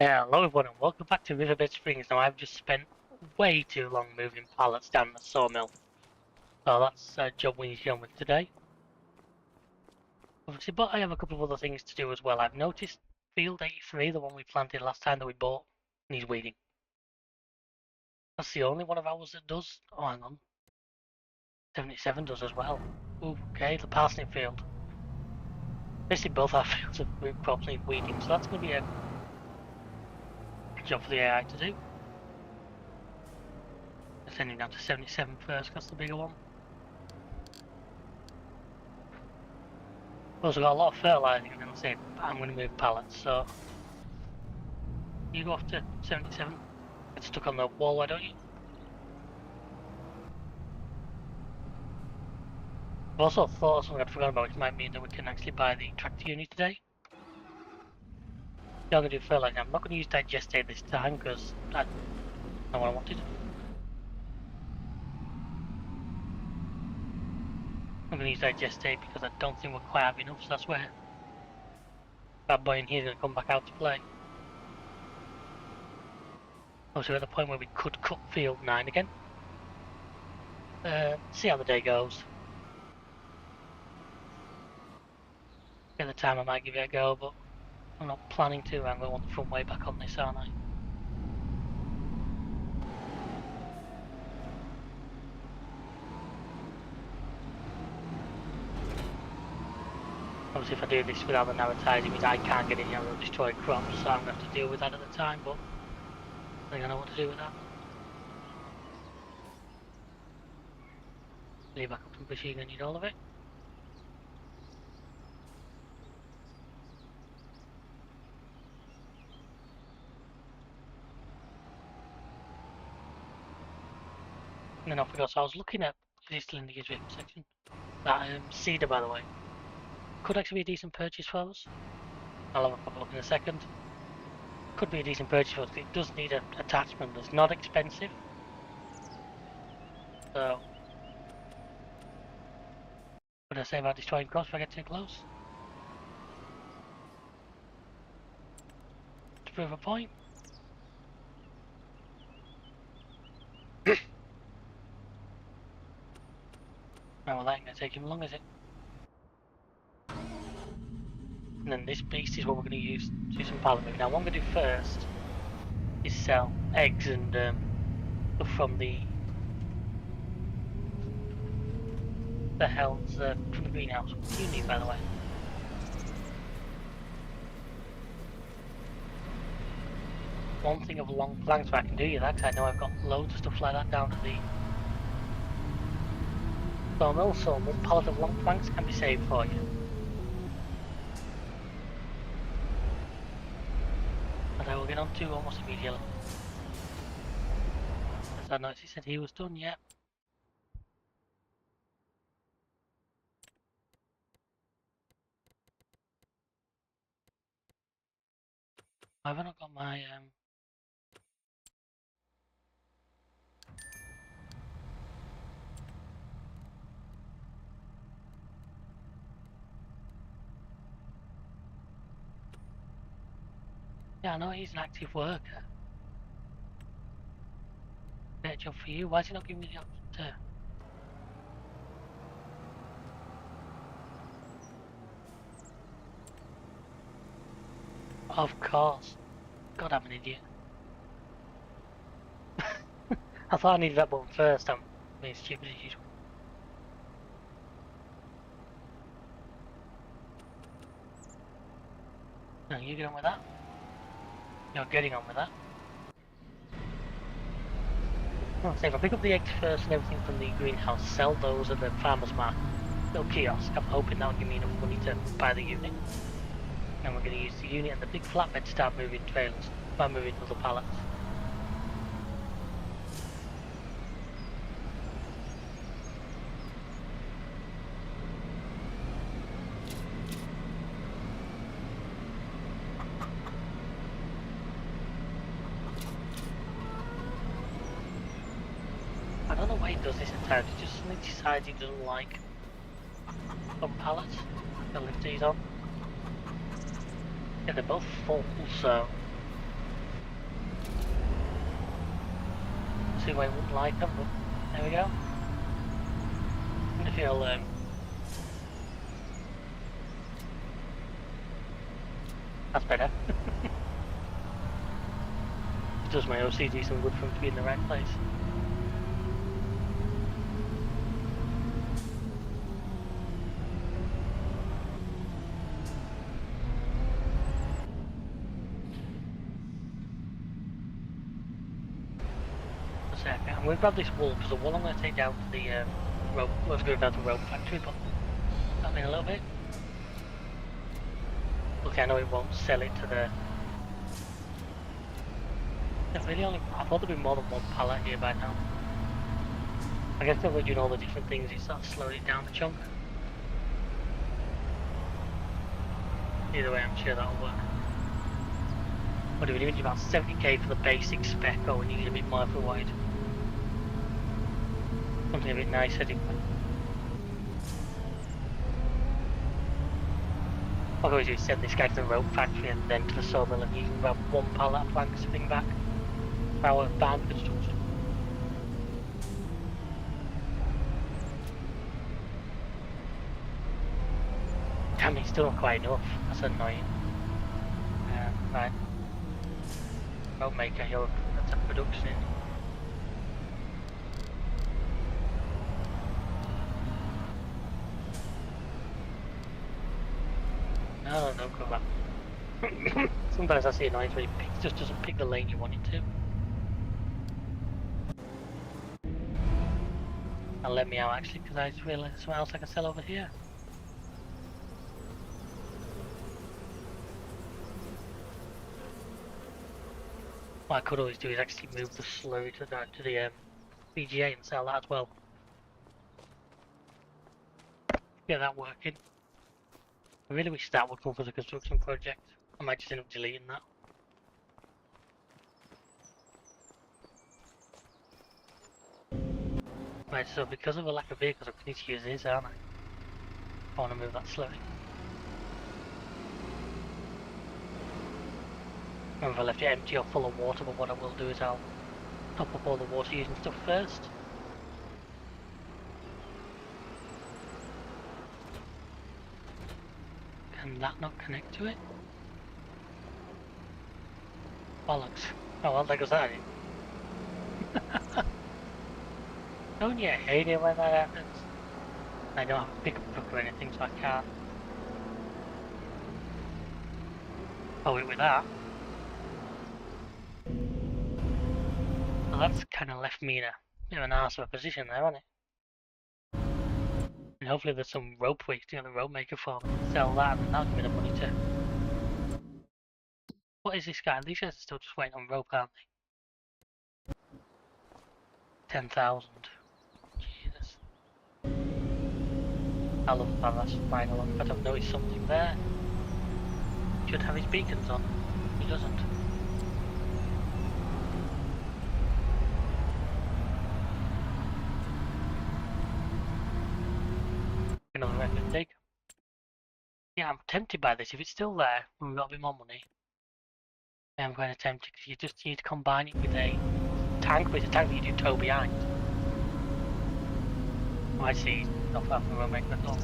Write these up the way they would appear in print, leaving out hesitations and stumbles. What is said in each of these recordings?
Hello everyone and welcome back to Riverbend Springs. Now I've just spent way too long moving pallets down the sawmill. So that's a job we need to get on with today. Obviously, but I have a couple of other things to do as well. I've noticed field 83, the one we planted last time that we bought, needs weeding. That's the only one of ours that does. Oh, hang on. 77 does as well. Ooh, okay, the parsnip field. Basically both our fields of root crops need weeding, so that's going to be a job for the AI to do. Sending down to 77 first, that's the bigger one. Also got a lot of fertilizer, and I'll say I'm going to move pallets, so you go off to 77. Get stuck on the wall, why don't you? I've also thought of something I'd forgotten about, which might mean that we can actually buy the tractor unit today. Yeah, I'm going to do fertilizer. I'm not going to use digestate this time because that's not what I wanted. I'm going to use digestate because I don't think we're quite have enough, so that's where that boy in here is going to come back out to play. Also, we're at the point where we could cut field 9 again. See how the day goes. At the time I might give it a go, but I'm not planning to. I'm going to want the front way back on this, aren't I? Obviously, if I do this without the narrowtising, it means I can't get in here and destroy crops, so I'm going to have to deal with that at the time, but I think I know what to do with that. Leave back up to machine gun, need all of it. And then I forgot, so I was looking at, is it still in the gives section? That cedar, by the way, could actually be a decent purchase for us. I'll have a proper look in a second. Could be a decent purchase for us, it does need an attachment that's not expensive. So, what did I say about destroying crops if I get too close? To prove a point. Right, well that ain't going to take him long, is it? And then this beast is what we're going to use to do some pallet moving. Now what I'm going to do first is sell eggs and stuff from the hell's from the greenhouse. What do you need, by the way? One thing of long planks where I can do you that, because I know I've got loads of stuff like that down at the sawmill, so 1 pallet of long planks can be saved for you. And I will get on to almost immediately. As I noticed he said he was done yet. Why have I not got my Yeah, I know he's an active worker. Better job for you. Why is he not giving me the option to? Of course. God, I'm an idiot. I thought I needed that button first. I'm being stupid as usual. No, you get on with that. You're getting on with that. Well, so if I pick up the eggs first and everything from the greenhouse, sell those at the farmer's market, little kiosk, I'm hoping that'll give me enough money to buy the unit. And we're going to use the unit and the big flatbed to start moving trailers, by moving other pallets. I don't know why he does this entirely, he just suddenly decides he doesn't like some pallets to lift these on. Yeah, they're both full, so see why I wouldn't like them, but there we go. I wonder if he'll that's better. It does my OCD some good for him to be in the right place. I'm going to grab this wool because the wool I'm going to take down to the rope. Let's go down to the rope factory, but that'll in a little bit. Okay, I know it won't sell it to the. Really only. I thought there'd be more than one pallet here by now. I guess if we're doing all the different things, it starts slowing it down a chunk. Either way, I'm sure that'll work. What do we need? About 70k for the basic spec, or we need a bit more for wide. Something a bit nicer, anyway. What I always do is send this guy to the rope factory and then to the sawmill, and you can grab one pallet of planks to bring back for our barn construction. Damn, it's still not quite enough. That's annoying. Right. Rope maker, that's a production. No, go back. Sometimes I see annoying when it just doesn't pick the lane you want it to. And let me out actually, because I just realised something else I can sell over here. What I could always do is actually move the slurry to the BGA and sell that as well. Get that working. I really wish that would come for the construction project. I might just end up deleting that. Right, so because of a lack of vehicles, I need to use this, aren't I? I want to move that slurry. Remember, if I left it empty or full of water, but what I will do is I'll top up all the water using stuff first. Can that not connect to it? Bollocks. Oh well, there goes that in. Don't you hate it when that happens? I don't have a pickup truck or anything, so I can't. Oh, wait, with that. Well, that's kind of left me in a bit of an arse of a position there, hasn't it? And hopefully there's some rope waste in the rope maker for me. Sell that and that'll give me the money to... What is this guy? These guys are still just waiting on rope, aren't they? 10,000. Jesus. I love that, that's fine along, but I've noticed something there. He should have his beacons on. He doesn't. Another record take. Yeah, I'm tempted by this. If it's still there, and we've got a bit more money, I'm going to tempt it because you just need to combine it with a tank, but it's a tank that you do tow behind. Oh, I see. Not far from the road maker at all.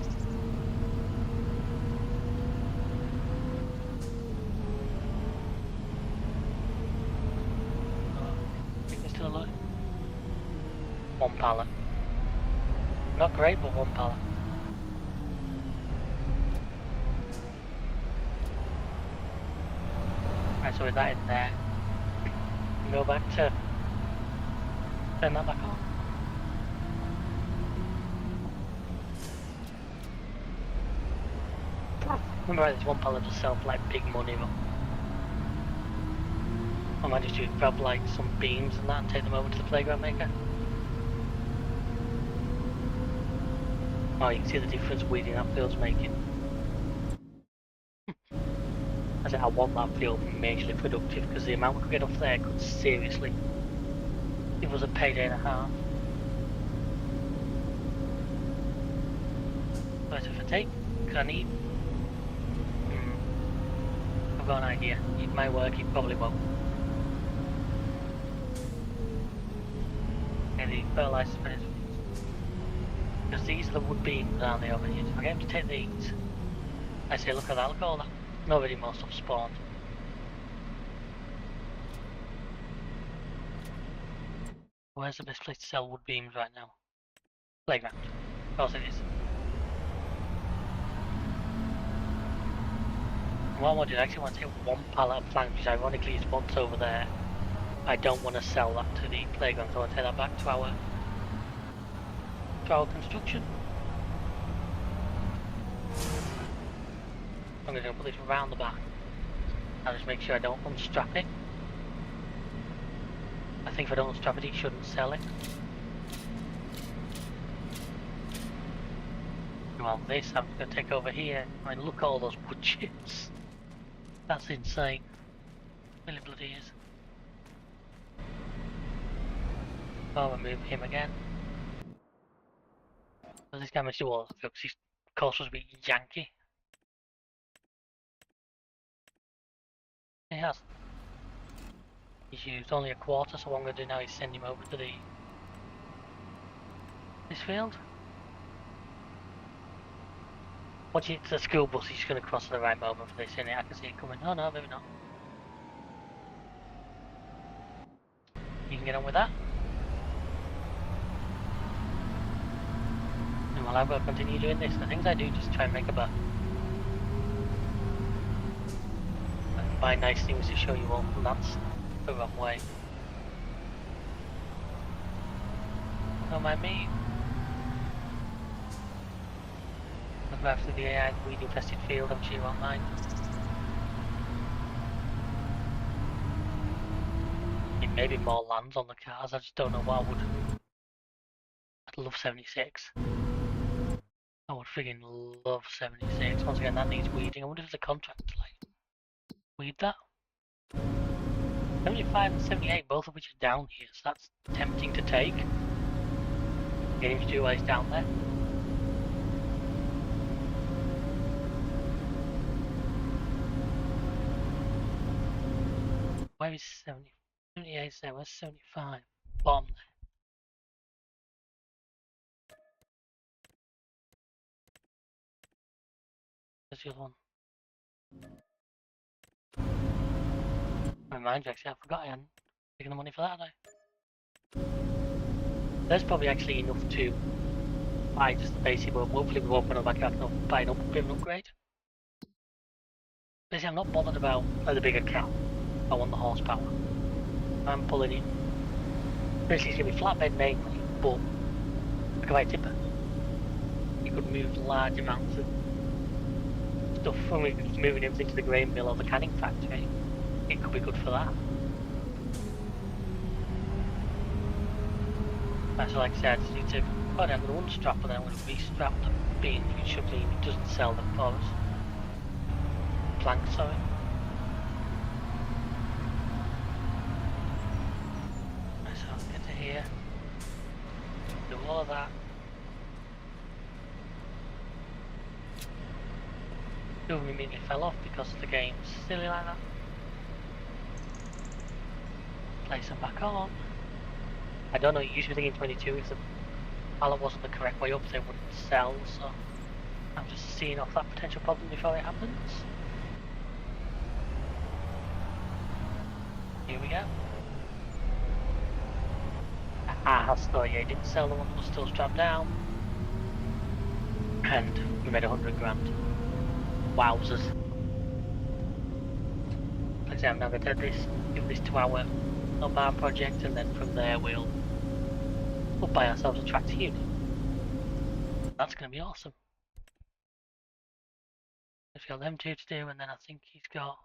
I think there's still a load. One pallet. Not great, but one pallet. Right, so with that in there, we go back to turn that back on. Remember, this one pallet does sell for like big money, but I might just grab like some beams and that and take them over to the playground maker. Oh, you can see the difference weeding that field's making. I want that field majorly productive because the amount we could get off there could seriously give us a payday and a half. Right, if I take, because I need... I've got an idea. It might work, it probably won't. the fertilizer spreaders. Because these are the wood beams, aren't they, over here? So I get him to take these. I say, look at that, look at all that. Nobody more stuff spawned. Where's the best place to sell wood beams right now? Playground. Of course it is. What I want to do, I actually want to take one pallet of planks, which ironically is what's over there. I don't want to sell that to the playground, so I want to take that back to our construction. I'm going to put this around the back. I'll just make sure I don't unstrap it. I think if I don't unstrap it, it shouldn't sell it. Well, this I'm going to take over here. I mean, look at all those wood chips. That's insane. Really bloody is. I'll remove him again. Does this guy manage to do all that? Because his course was a bit janky. He has. He's used only a quarter, so what I'm going to do now is send him over to this field. Watch it, the school bus, he's going to cross at the right moment for this, innit? I can see it coming. Oh no, maybe not. You can get on with that. And while I will continue doing this, the things I do just try and make a buck. I can buy nice things to show you all, and that's the wrong way. Don't mind me. Look after the AI weed infested field, I'm sure you won't mind. It may be more lands on the cars, I just don't know what I would. I'd love 76. I would friggin' love 76. Once again, that needs weeding. I wonder if there's a contract to like weed that. 75 and 78, both of which are down here, so that's tempting to take. Get him to do while he's down there. Where is 70? 78 there, where's 75? Bottom there. Where's the other one? Remind you, actually, I forgot I hadn't taken the money for that, had I? There's probably actually enough to buy just the basic, but hopefully we won't go back up and buy an upgrade. Basically, I'm not bothered about the bigger car. I want the horsepower. I'm pulling it. Basically, it's going to be flatbed mainly, but I can buy a tipper. You could move large amounts of stuff when we're moving everything to the grain mill or the canning factory. It could be good for that. Right, so like I said, I just need to put down the one strap and then I'm going to restrap the beams, which should mean it doesn't sell them for us. Planks, sorry. Right, so I'll get to here. Do all of that. Two of them immediately fell off because the game's silly like that. Place them back on. I don't know, usually thinking 22 if the pallet wasn't the correct way up they wouldn't sell, so I'm just seeing off that potential problem before it happens. Here we go. Ah, so yeah, didn't sell the one that was still strapped down. And we made 100 grand. Wowzers. Like I say, I'm now going to give this to our Lombard project, and then from there we'll buy ourselves a tractor unit. That's going to be awesome. We've got them two to do, and then I think he's got...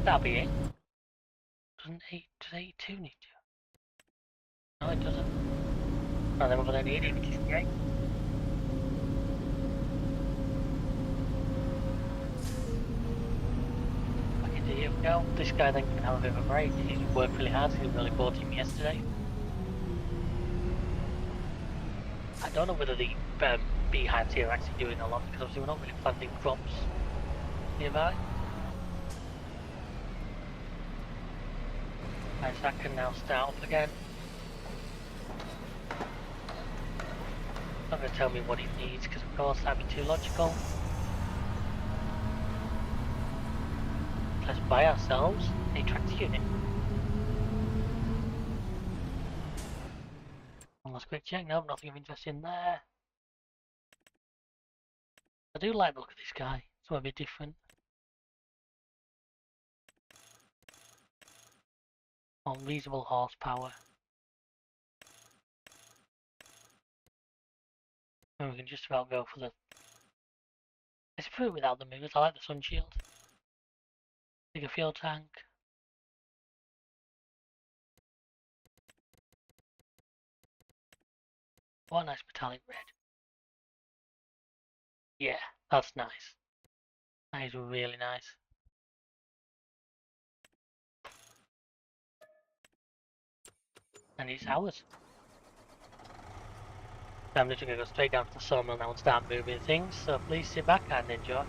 That'll be it. Does 82 need to? No, it doesn't. Oh, then we're going to need it, which is great. Here we go. This guy then can have a bit of a break. He's worked really hard, he really bought him yesterday. I don't know whether the beehives here are actually doing a lot because obviously we're not really planting crops nearby. Right, so that can now start up again. not going to tell me what it needs, because of course that'd be too logical. Let's buy ourselves a tractor unit. One last quick check. Nope, nothing of interest in there. I do like the look of this guy. It's a bit different. Unreasonable horsepower. And we can just about go for the... Let's put it without the movers. I like the sun shield. Bigger fuel tank. What a nice metallic red. Yeah, that's nice. That is really nice. And it's ours. So I'm just going to go straight down to the sawmill now and start moving things, so please sit back and enjoy.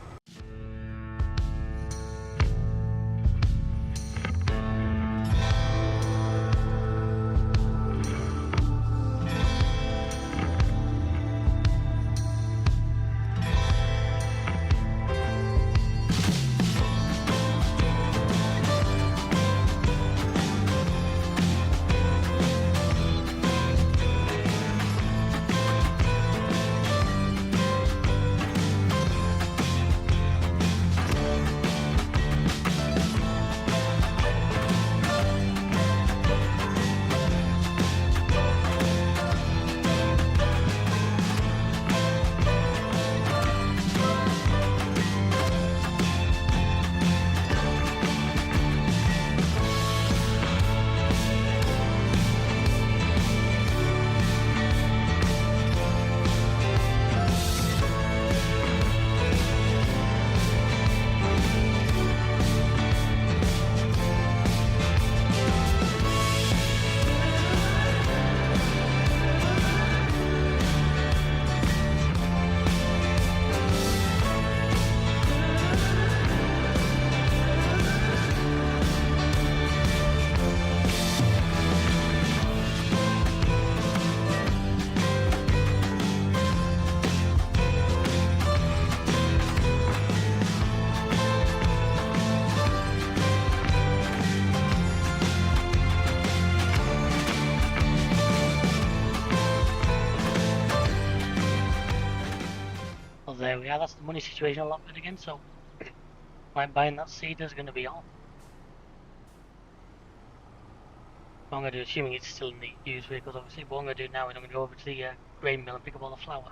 Well, there we are. That's the money situation a lot better again, so like buying that seeder is going to be on. What I'm going to do, assuming it's still in the used vehicles obviously, what I'm going to do now is I'm going to go over to the grain mill and pick up all the flour.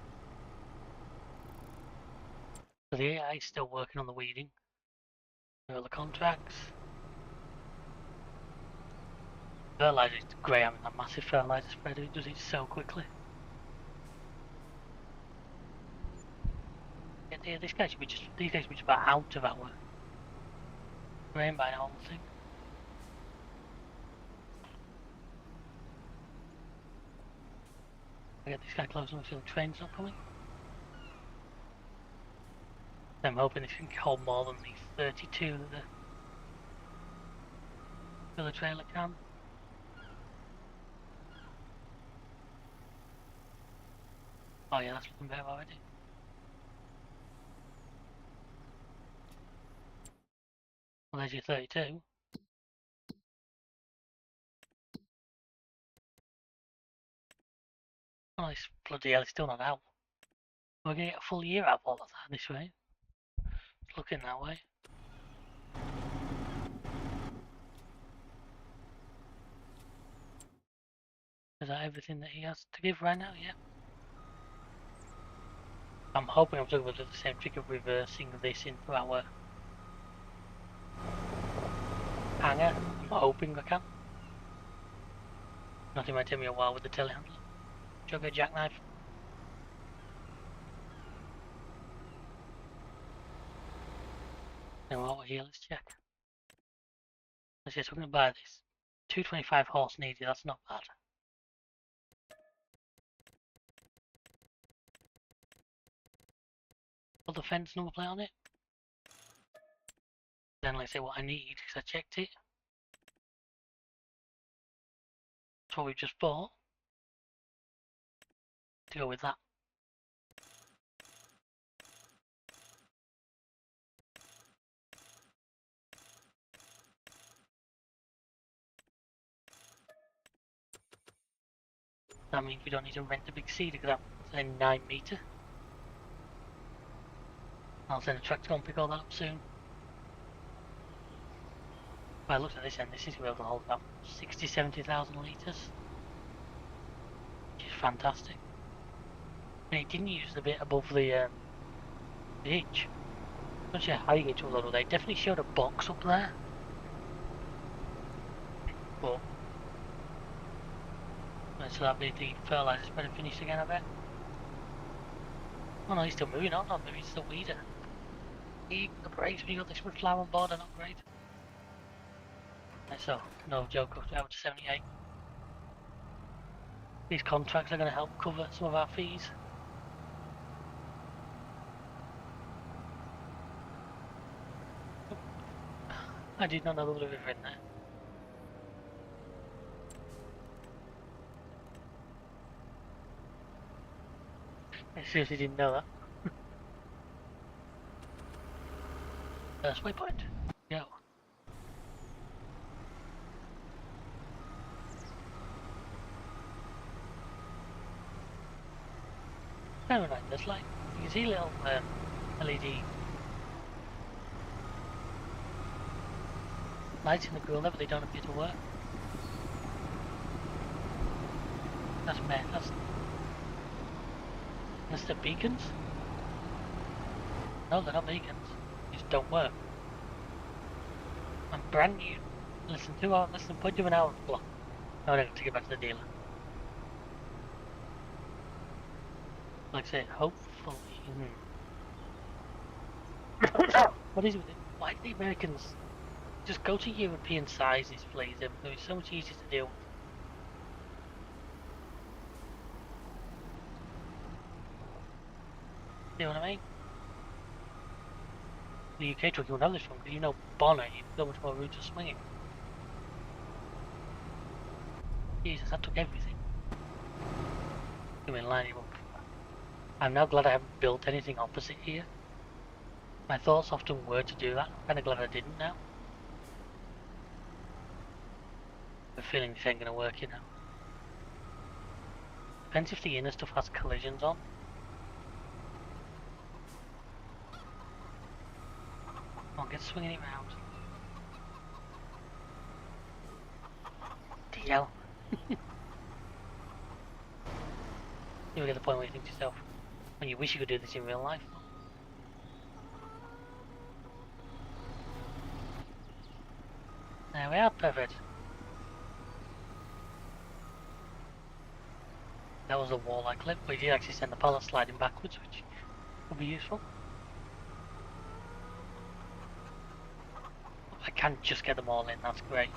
So the AI is still working on the weeding. All the contracts. Fertilizer is great, having that massive fertilizer spreader, it does it so quickly. Yeah, this guy should be just, these guys should be just about out of our grain by now, I think. I get this guy close enough so the train's not coming. I'm hoping this can hold more than the 32 that the filler trailer can. Oh yeah, that's looking better already. Well, there's your 32. Oh, this bloody hell, it's still not out. We're gonna get a full year out of all of that this way. It's looking that way. Is that everything that he has to give right now? Yeah. I'm hoping I'm talking about the same trick of reversing this into our hanger. I'm hoping I can. Nothing might take me a while with the telehandler. Should I go jackknife? No, while we're here, let's check. Let's see, so I'm going to buy this. 225 horse needed, that's not bad. Put the fence number plate on it. Then let's see what I need, because I checked it. That's what we just bought. To go with that. That means we don't need to rent a big seeder because that's a 9 metre. I'll send a truck to go and pick all that up soon. By the looks at this end, this is going to be able to hold about 60-70,000 litres. Which is fantastic. And it didn't use the bit above the hitch. I'm not sure how you get to a lot of that. It definitely showed a box up there. But so that'd be the fertiliser's better finished again, I bet. Oh no, he's still moving on. Maybe it's the weeder. The brakes when you got this with flower on board are not great. So, no joke, out to 78. These contracts are going to help cover some of our fees. I did not know there was a river in there. I seriously didn't know that. First waypoint. Go. Very nice. There's like, you can see little LED lights in the cooler, but they don't appear to work. That's mad. That's the beacons? No, they're not beacons. They just don't work. I'm brand new. Less than 0.2 an hour block. No, I don't take it back to the dealer. Like I say, hopefully. What is it with it? Why do the Americans just go to European sizes, please? They're so much easier to deal with. You know what I mean? The UK truck, you'll know this one, because you know Bonner, you've so much more route to swinging. Jesus, that took everything. Come in, line him up. I'm now glad I haven't built anything opposite here. My thoughts often were to do that. I'm kinda glad I didn't now. I'm feeling this ain't gonna work, you know. Depends if the inner stuff has collisions on. Come on, get swinging it round. DL. You get the point where you think to yourself, when you wish you could do this in real life. There we are, perfect. That was a wall I clipped, but you did actually send the pallet sliding backwards, which will be useful. I can't just get them all in, that's great.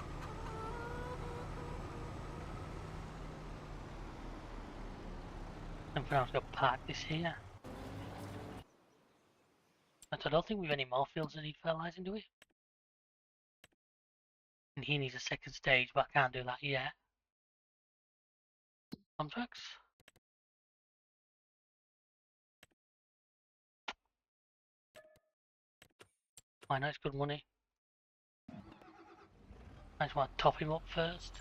And for now, I'm going to park this here. But I don't think we've any more fields that need fertilising, do we? And he needs a second stage, but I can't do that yet. Contracts. Why not? It's good money. I just want to top him up first.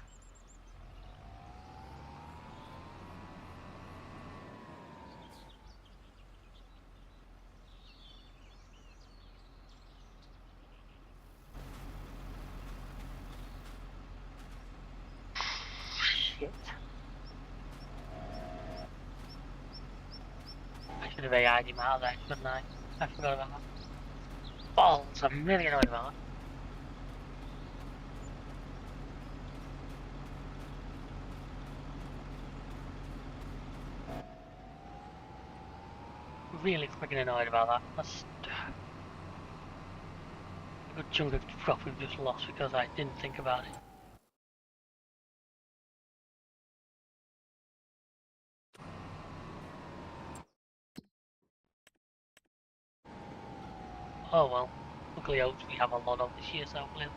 Shit. I should have AI'd him out of there, shouldn't I? I forgot about that. Balls, I'm really annoyed about that. Really freaking annoyed about that. That's a good chunk of crop we've just lost because I didn't think about it. Oh well. Luckily oats we have a lot of this year, so hopefully it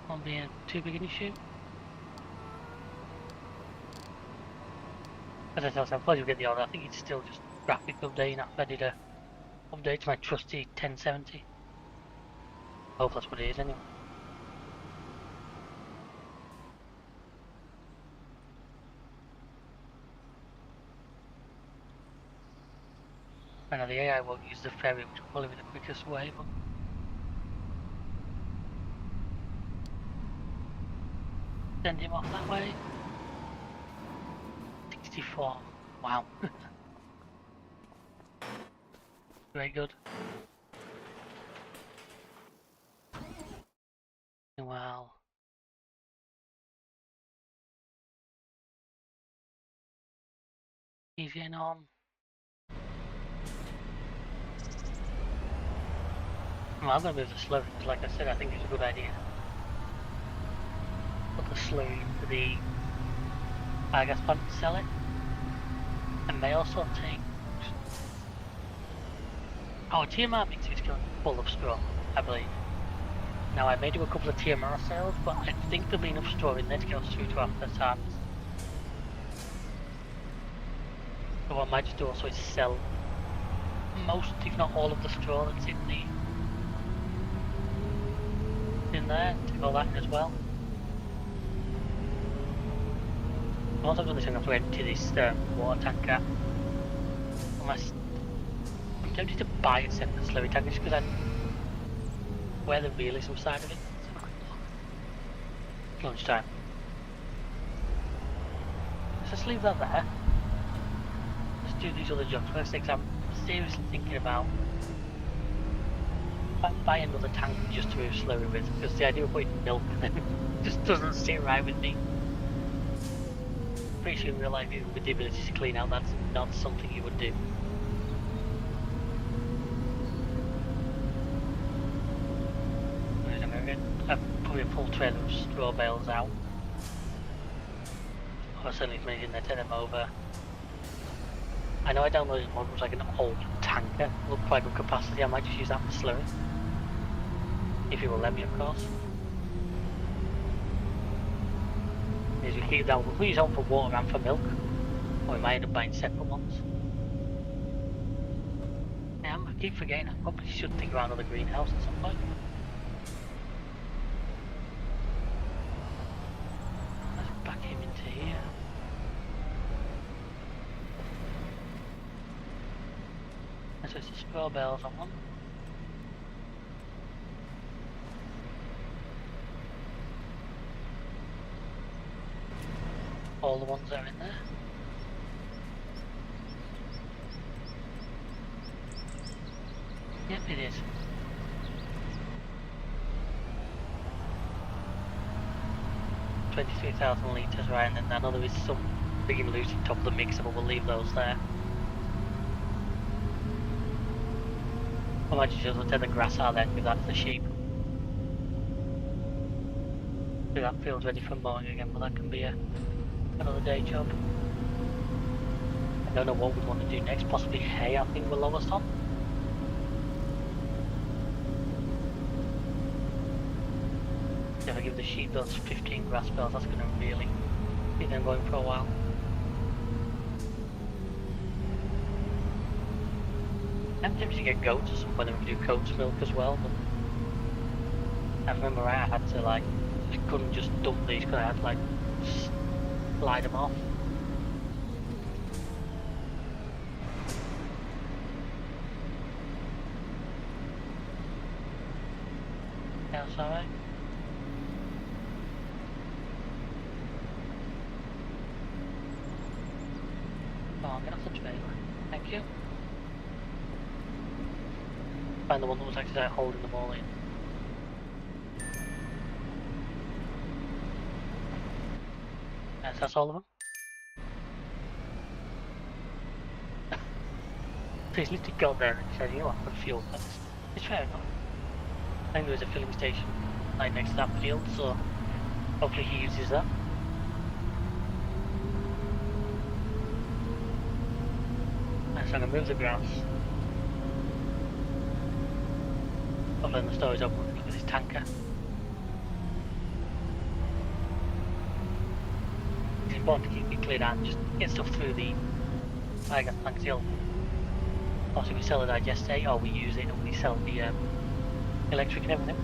won't be too big an issue. As I said, I'm glad you get the order. I think it's still just graphic updating after I did a update to my trusty 1070. I hope that's what it is anyway. I know the AI won't use the ferry, which will probably be the quickest way, but... Send him off that way. 64. Wow. Very good. Wow. He's getting on. Well, I'm going to move the slurry, because like I said, I think it's a good idea. Put the slurry into the biogas plant and sell it. And may also take... Oh, TMR mix is full of straw, I believe. Now, I may do a couple of TMR sales, but I think there'll be enough straw in there to get us through to our first harvest. So what I might just do also is sell most, if not all, of the straw that's in there, to go that in as well. Once I've done this, I'm going to have to empty this water tanker. Unless I'm tempted to buy a separate slurry tanker just because I wear the realism side of it. Lunchtime. Let's just leave that there. Let's do these other jobs. First things I'm seriously thinking about buy another tank just to move slurry with, because the idea of putting milk in them just doesn't sit right with me. Pretty sure in real life, with the ability to clean out, that's not something you would do. I've probably a full trailer of straw bales out. Or certainly if anything, they take them over. I know I downloaded one which was like an old tanker, looked quite good capacity. I might just use that for slurry. If you will let me, of course. As we keep that, we'll use that for water and for milk. Or we might end up buying separate ones. Yeah, I keep forgetting, I probably should think about another greenhouse at some point. Let's back him into here. And so it's the straw bales on one. All the ones that are in there. Yep, it is. $23,000 litres, right, and then I know there is some being loose on top of the mixer, but we'll leave those there. I might just take the grass out there and give that to the sheep. So that field's ready for mowing again, but that can be another day job. I don't know what we'd want to do next, possibly hay I think we're lowest on. If I give the sheep those 15 grass bells, that's going to really keep them going for a while. I'm tempted to get goats at some point and we can do goat's milk as well, but I remember I had to I couldn't just dump these because I had to slide them off. Yeah, that's alright. Oh, get off the trailer. Thank you. Find the one that was actually holding them all in. Yes, that's all of them. So he's literally got there and said, you know what, I've got fuel tanks. It's fair enough. I think there is a filling station right next to that field, so hopefully he uses that. And so I'm going to move the grass. I'll learn the storage open with this tanker. It's important to keep it cleared out and just get stuff through the biogas plant still. Also we sell the digestate or we use it and we sell the electric and everything.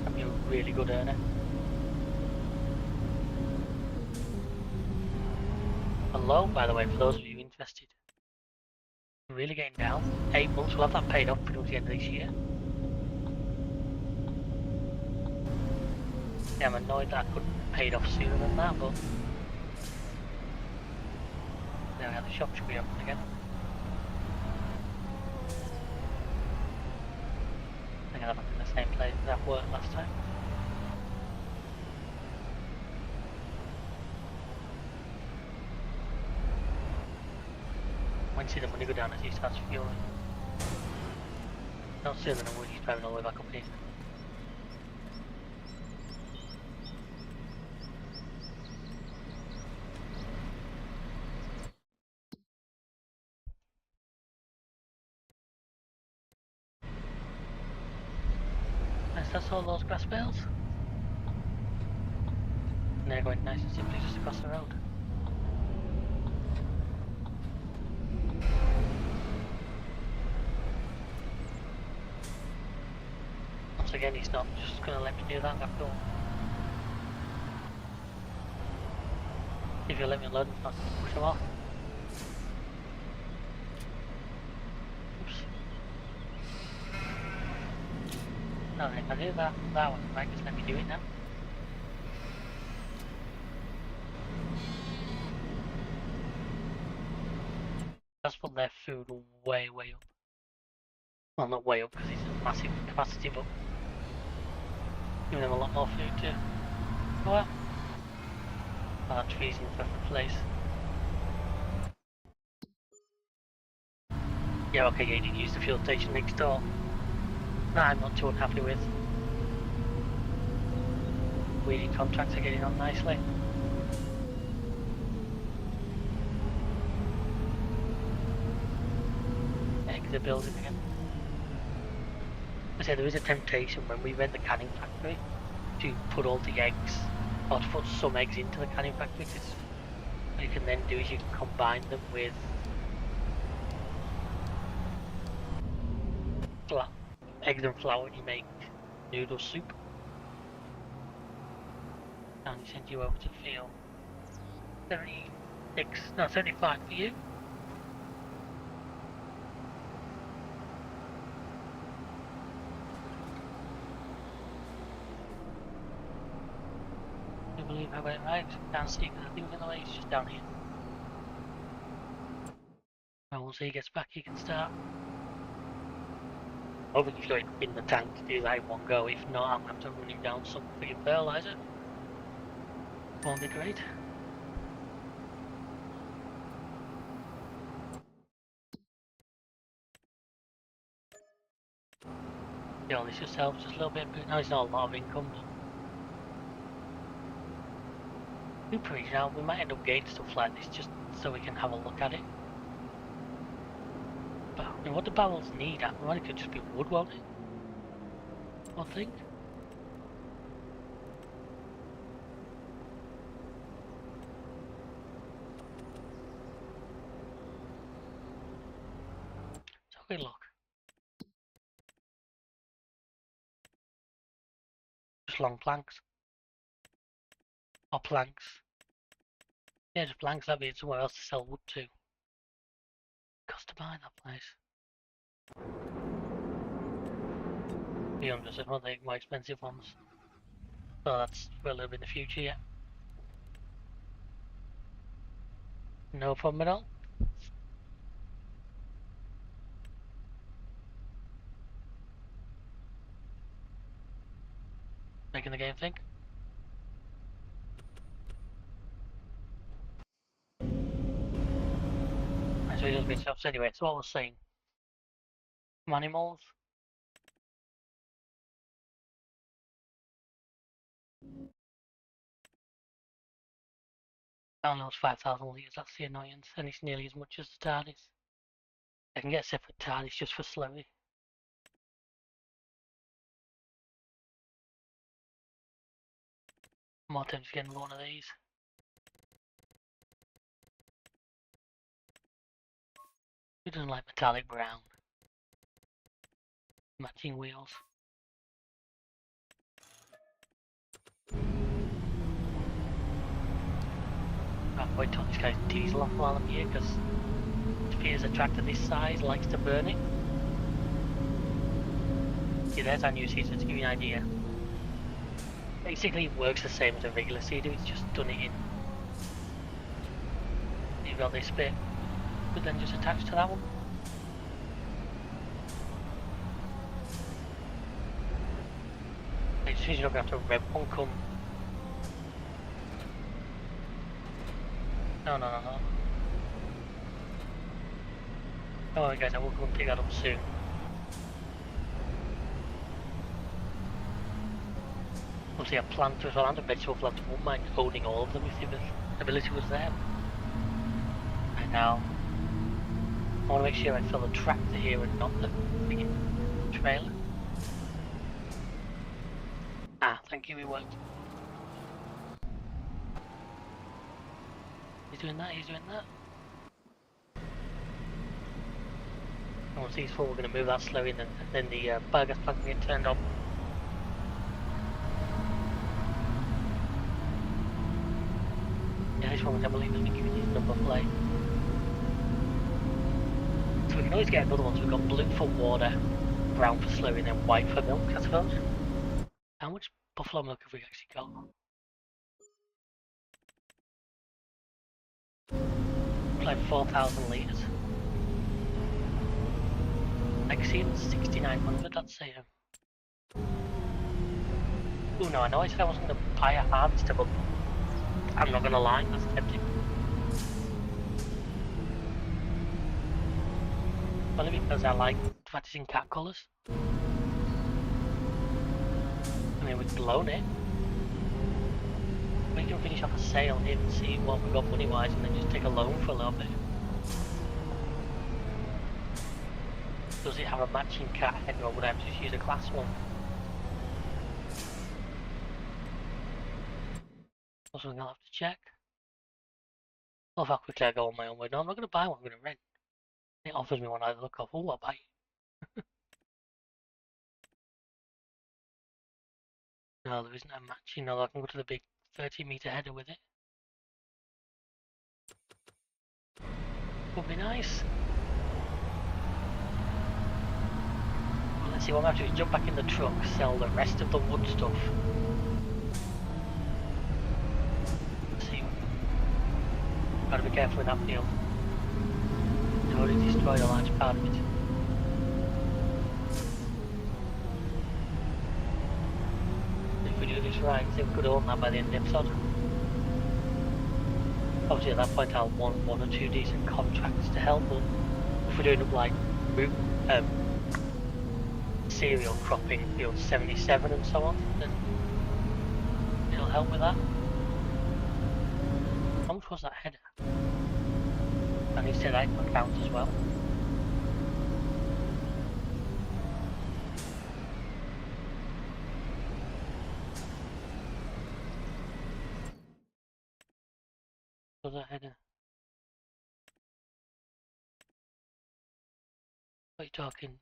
That'd be a really good earner. Hello, by the way, for those of you invested. We're really getting down. 8 months, we'll have that paid off pretty much the end of this year. Yeah, I'm annoyed that I couldn't have paid off sooner than that, but there we are, the shop should be open again. I think I'm in the same place as that worked last time. When you see the money go down as he starts fueling. Not sooner than when he's driving all the way back up here. That's all those grass bales. And they're going nice and simply just across the road. Once again, he's not just going to let me do that after all. If you let me load, I'm not going to push him off. Oops. No, if I do that one, it might just let me do it now. That's put their food way up. Well, not way up because it's a massive capacity, but giving them a lot more food too. Oh well. Oh, that tree's in the perfect place. Yeah, okay, yeah, you didn't use the fuel station next door. That I'm not too unhappy with. Weeding contracts are getting on nicely. Eggs are building again. I say there is a temptation when we rent the canning factory to put all the eggs, or to put some eggs into the canning factory, because what you can then do is you can combine them with eggs and flour and you make noodle soup. And he sends you over to field 75 for you. I believe I got it right. Can't see because I think in the way it's just down here. And once he gets back he can start. Hopefully he's got it in the tank to do that in one go. If not, I'm going to have to run him down some friggin' fertilizer. Won't be great. Yeah, this just helps just a little bit. Now it's not a lot of income. We're pretty sure we might end up getting stuff like this just so we can have a look at it. But I mean, what the barrels need, I mean, it could just be wood, won't it? I think. So we look. Just long planks. Or planks. Yeah, just planks, that'd be somewhere else to sell wood to. Cost to buy that place. Beyond us, one of the more expensive ones. So that's for a little bit in the future, yeah. No problem at all. Making the game think. So he does bits stuff. So anyway, so what I was saying. Animals. Downloads 5,000 litres, that's the annoyance, and it's nearly as much as the TARDIS. I can get a separate TARDIS just for slurry. More times getting one of these. Who doesn't like metallic brown? Matching wheels. I'll wait till this guy's diesel off while I'm here, because appears a tractor this size likes to burn it. See, there's our new seeder to give you an idea. Basically, it works the same as a regular seeder, it's just done it in. You've got this bit, but then just attached to that one. It just means you're not going to have to red one come. No. Don't worry guys, I will come and pick that up soon. Obviously a plant as well and a vegetable plant, I wouldn't mind owning all of them if the ability was there. Right now, I want to make sure I fill the tractor here and not the freaking trailer. Ah, thank you, it worked. He's doing that. And once these four, we're going to move that slowly, and then the biogas plant can get turned on. Yeah, this one, I believe, let me give you this number plate. So we can always get another one, so we've got blue for water, brown for slurry, and then white for milk, I suppose. How much buffalo milk have we actually got? Like 4,000 litres. Exceeding 6,900, I'd say. Oh no, I know I said I wasn't going to buy a harvester, but I'm not going to lie, that's tempting. Only because I like the fact it's in cat colours. I mean, we've blown it. We can finish off a sale here and see what we've got money wise and then just take a loan for a little bit. Does it have a matching cat head or would I have to just use a glass one? That's something I'll have to check. Love how quickly I go on my own way. No, I'm not going to buy one, I'm going to rent. It offers me one I look off. Oh, I'll buy it. No, there isn't a matching, although I can go to the big 30-meter header with it. Would be nice. Well, let's see, what I'm going to have to do is jump back in the truck, sell the rest of the wood stuff. Let's see. Gotta be careful with that field. I've already destroyed a large part of it. If we do this right, I think we could own that by the end of the episode. Obviously at that point I'll want one or two decent contracts to help, but if we're doing up like cereal cropping field 77 and so on, then it'll help with that. How much was that header? I need to say that it counts as well. Was that header? What are you talking?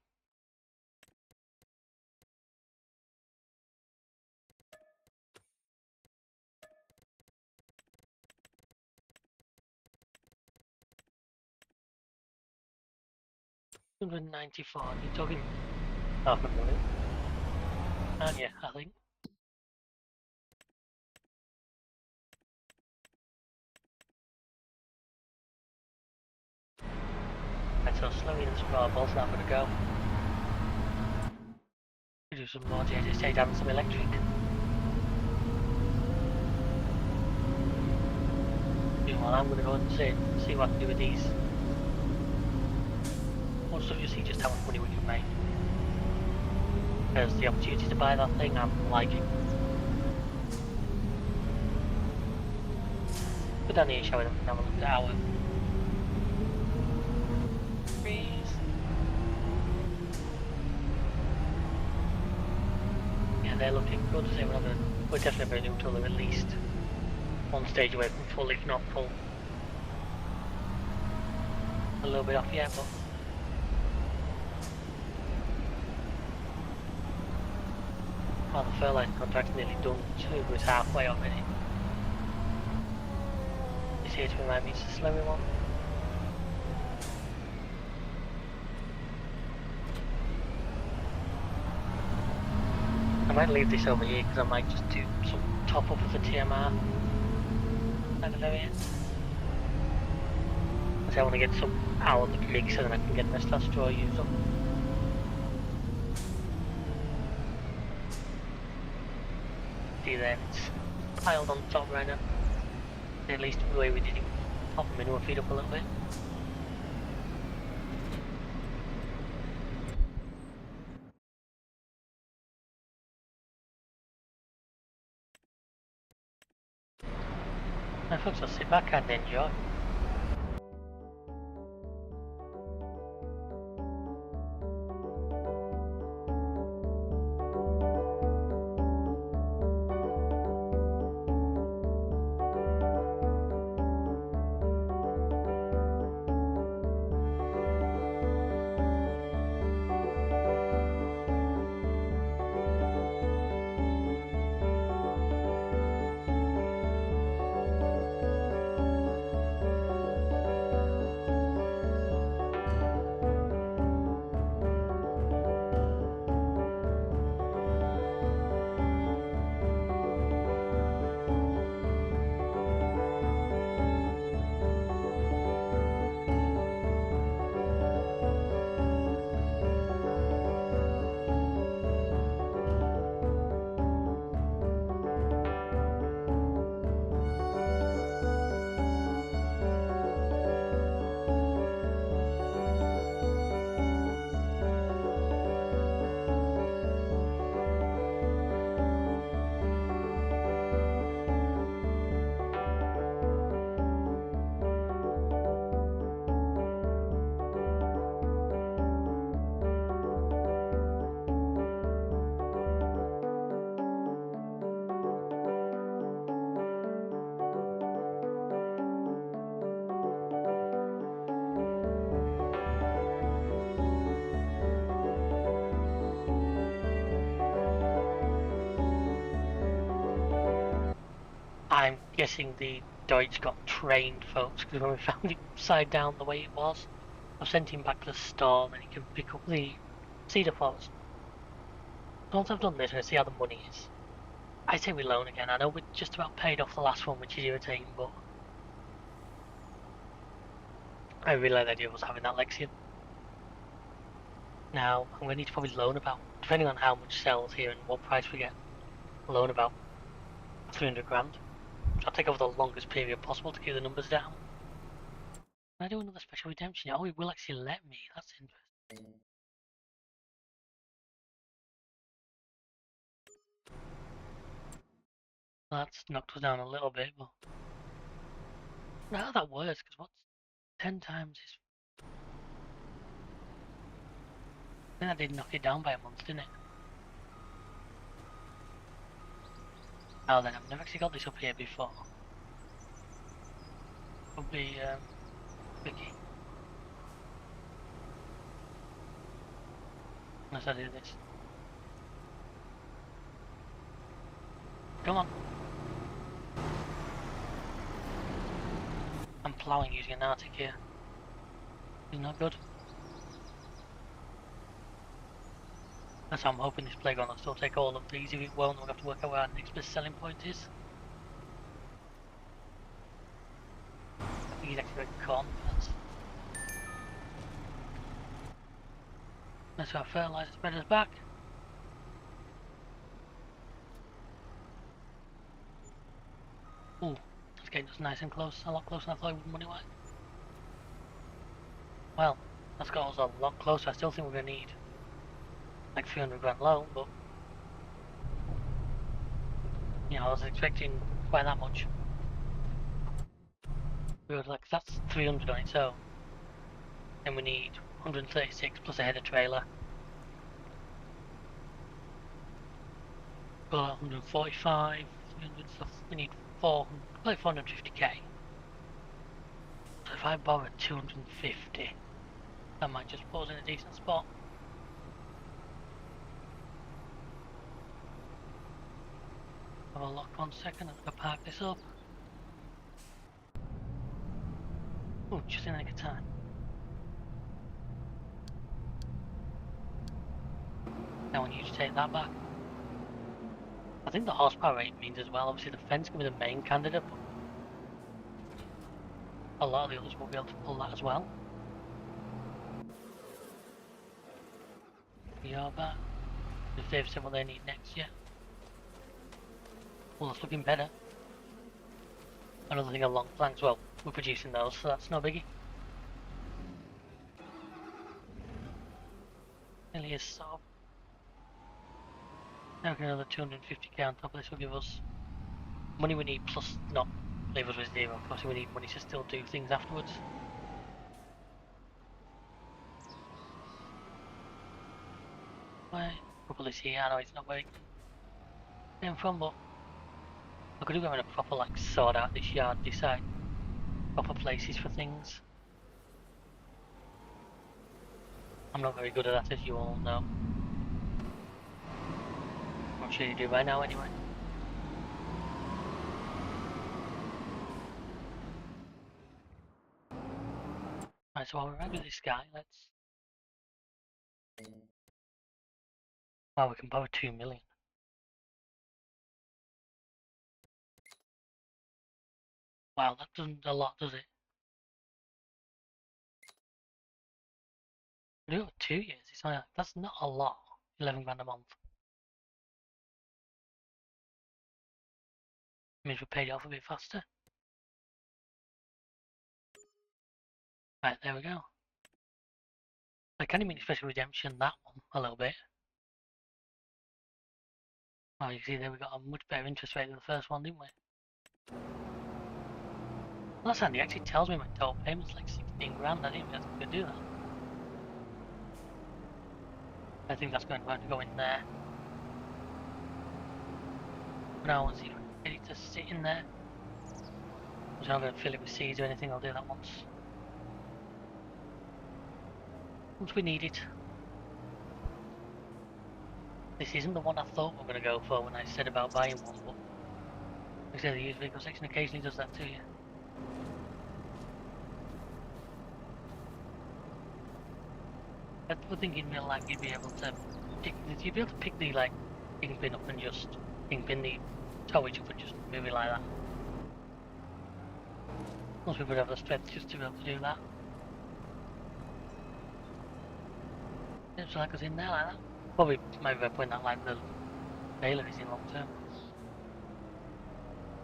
$194, you're talking half a million. And yeah, I think. Right, so slowly and small balls that I'm gonna go. Do some more JJJ and some electric. Meanwhile, I'm gonna go and see what I can do with these. More stuff, you see just how much money we can make. There's the opportunity to buy that thing, I'm liking. Go down here, shall we? Have a look at our trees. Yeah, they're looking good. So we're definitely going to do until they're at least one stage away from full, if not full. A little bit off, yeah, but well, the fertilizer contract's nearly done, so it's halfway already. This here to remind me it's the slurry one. might leave this over here because I might just do some top up of the TMR kind of area. Because I want to get some out of the mix so then I can get the rest of that straw used up. See there, it's piled on top right now. At least the way we did it, pop the manure feed up a little bit. Now folks, I'll sit back and enjoy. I'm guessing the Deutsch got trained, folks, because when we found it upside down the way it was, I've sent him back to the store and he can pick up the cedar plots. Once I've done this and I see how the money is, I say we loan again. I know we just about paid off the last one, which is irritating, but I really like the idea of us having that Lexion. Now, I'm going to need to probably loan about, depending on how much sells here and what price we get, loan about 300 grand. So I'll take over the longest period possible to keep the numbers down. Can I do another special redemption? Oh, it will actually let me. That's interesting. That's knocked us down a little bit, but now that works, because what's 10 times is... I think that did knock it down by a month, didn't it? Oh, then I've never actually got this up here before. Would be tricky. Unless I do this. Come on. I'm ploughing using an Arctic here. It's not good. That's how I'm hoping this playground will still take all of these. If it won't, we'll have to work out where our next best selling point is. I think he's actually got corn. That's our fertilizer spreader's back. Ooh, that's getting us nice and close. A lot closer than I thought it would money-wise. Well, that's got us a lot closer. I still think we're going to need like 300 grand loan, but you know, I was expecting quite that much. We were like, that's 300 on its own. Then we need 136 plus a header trailer. Got 145, 300 stuff. We need 400, like 450k. So if I borrow 250, that might just put us in a decent spot. Have a look 1 second, I'm gonna park this up. Oh, just in the nick of time. I want you to take that back. I think the horsepower rate means as well. Obviously, the fence can be the main candidate, but a lot of the others will be able to pull that as well. Yeah, but if they've said what they need next, yeah. Well, it's looking better. Another thing along planks, well, we're producing those, so that's no biggie. Nearly is sort of. Now another 250k on top of this will give us money we need plus not leave us with zero. Plus we need money to still do things afterwards. Right, couple this here. I know it's not where it came from, but I could do having a proper like sort out this yard, decide proper places for things. I'm not very good at that, as you all know. I'm sure you do by now anyway. Right, so while we're with this guy, let's. Wow, we can borrow 2 million. Wow, that doesn't a lot, does it? We do it for 2 years. It's only, that's not a lot. 11 grand a month. Means we paid it off a bit faster. Right, there we go. I kind of mean special redemption, that one, a little bit. Well, you see there we got a much better interest rate than the first one, didn't we? Well, that's handy. It actually tells me my total payment's like 16 grand. I didn't realize I could do that. I think that's going to have to go in there. Now, once you get it to sit in there. I'm not going to fill it with seeds or anything. I'll do that once we need it. This isn't the one I thought we were going to go for when I said about buying one, but like I said, the used vehicle section occasionally does that to you. I would think in real life you'd be able to pick the like kingpin up and just kingpin the towage up and just move it like that. Most people would have the strength just to be able to do that. It's like us in there like that. Probably maybe by putting that like the baler is in long term.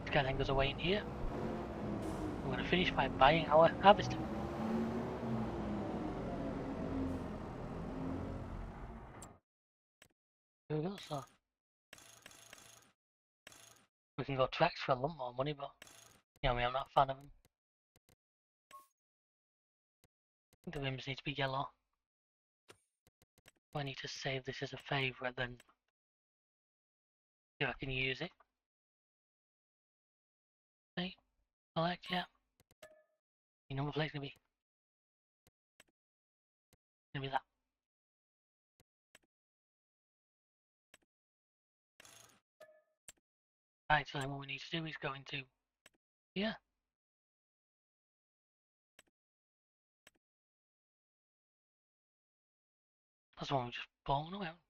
This guy then goes away in here. I'm going to finish by buying our harvester. Here we go, so we can go tracks for a lot more money, but you know me, I'm not a fan of them. I think the rims need to be yellow. I need to save this as a favourite, then see if I can use it. Okay, select, yeah. Your number plate's gonna be that. Right, so then what we need to do is go into here. That's the one we just bought. No, we haven't.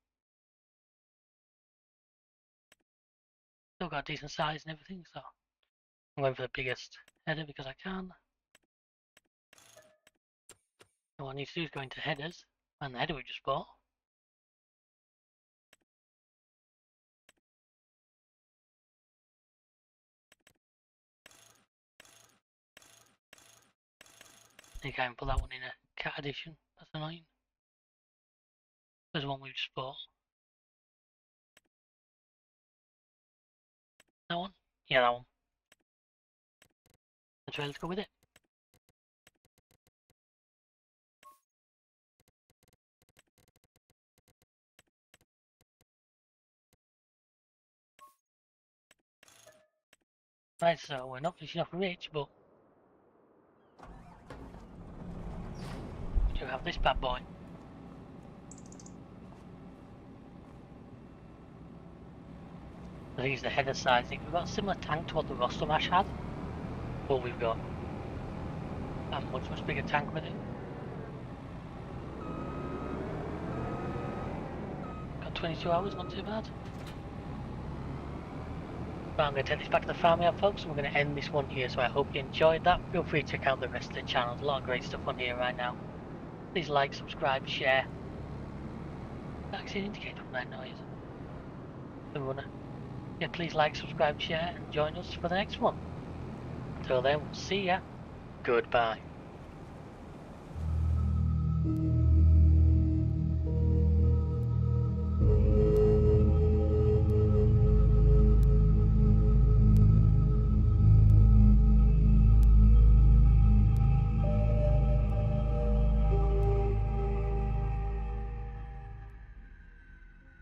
Still got a decent size and everything, so I'm going for the biggest header because I can. And what I need to do is go into headers, and the header we just bought. I think I can put that one in a cat edition. That's annoying. There's the one we just bought. That one? Yeah, that one. That's right, let's go with it. Right, so we're not finishing off rich, but we do have this bad boy. I think it's the header size. We've got a similar tank to what the Rostam Ash had, but we've got a much bigger tank with it. Got 22 hours, not too bad. But I'm going to take this back to the farm yard, folks, and we're going to end this one here. So I hope you enjoyed that. Feel free to check out the rest of the channel. There's a lot of great stuff on here right now. Please like, subscribe, share. That's actually an indicator of that noise. The runner. Yeah, please like, subscribe, share, and join us for the next one. Until then, we'll see ya. Goodbye.